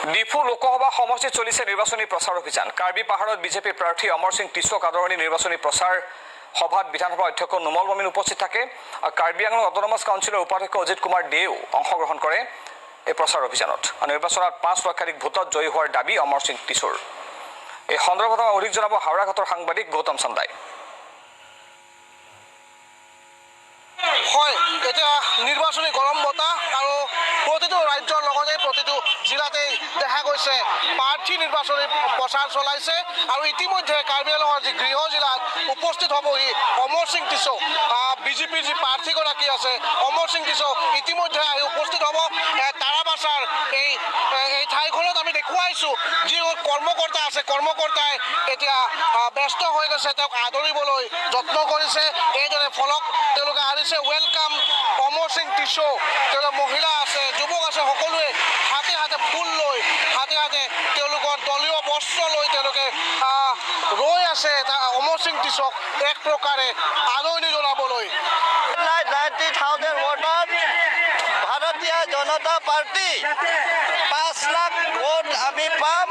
ডিফু লোকসভা সমষ্টিত চলিছে নিৰ্বাচনী প্ৰচাৰ অভিযান। কাৰ্বি পাহাৰত বিজেপি প্ৰাৰ্থী অমৰ সিং টিছক আদৰণি নিৰ্বাচনী প্ৰচাৰ সভাত বিধানসভা অধ্যক্ষ নুমল মমিন উপস্থিত থাকে। কাৰ্বি আংলং অট'নমাছ কাউন্সিলৰ উপাধ্যক্ষ অজিত কুমাৰ দেও অংশগ্ৰহণ কৰে এই প্ৰচাৰ অভিযানত। নিৰ্বাচনত 5 লক্ষাধিক ভোটত জয়ী হোৱাৰ দাবী অমৰ সিং টিছৰ। এই সন্দৰ্ভত অধিক জনাব হাওৰাঘাটৰ সাংবাদিক গৌতম চান্দাই। হয়, এতিয়া নিৰ্বাচনী গৰম বতাহ আৰু প্ৰতিটো ৰাজ্যৰ লগতে প্ৰতিটো জিলাতে দেখা গৈছে প্ৰাৰ্থী নিৰ্বাচনী প্ৰচাৰ চলাইছে আৰু ইতিমধ্যে কাৰ্বি আংলঙৰ যি গৃহ জিলাত উপস্থিত হ'বহি অমৰ সিং টিছক। বিজেপিৰ যি প্ৰাৰ্থীগৰাকী আছে অমৰ সিং টিছক ইতিমধ্যে আহি উপস্থিত হ'ব। তাৰাবাছাৰ এই ঠাইখনত আমি দেখুৱাইছোঁ যি কৰ্মকৰ্তা আছে, কৰ্মকৰ্তাই এতিয়া ব্যস্ত হৈ গৈছে, তেওঁক আদৰিবলৈ যত্ন কৰিছে। এইদৰে ফলক তেওঁলোকে আনিছে, ৱেলকাম অমৰ সিং টিছক। তেওঁলোকে মহিলা আছে, যুৱক আছে, সকলোৱে হাতে হাতে ফুল লৈ হাতে হাতে তেওঁলোকৰ দলীয় বস্ত্ৰ লৈ তেওঁলোকে ৰৈ আছে অমৰ সিং টিছক এক প্ৰকাৰে আদৰণি জনাবলৈ। 90,000 ভোটত ভাৰতীয় জনতা পাৰ্টি 5 লাখ ভোট আমি পাম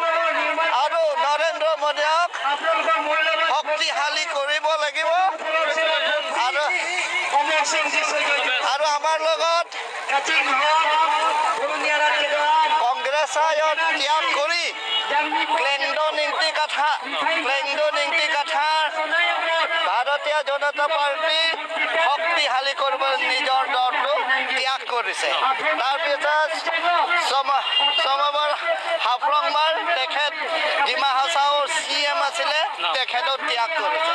আৰু নৰেন্দ্ৰ মোদীক শক্তিশালী কৰিব লাগিব আৰু আমাৰ লগত কংগ্ৰেছক ত্যাগ কৰি কেন্দ্ৰ নীতি কথা ভাৰতীয় জনতা পাৰ্টি শক্তিশালী কৰিব নিজৰ দলটো ত্যাগ কৰিছে। তাৰপিছত সমবৰ হাফলংমাৰ তেখেত ডিমা হাছাওৰ CM আছিলে, তেখেতক ত্যাগ কৰিছে।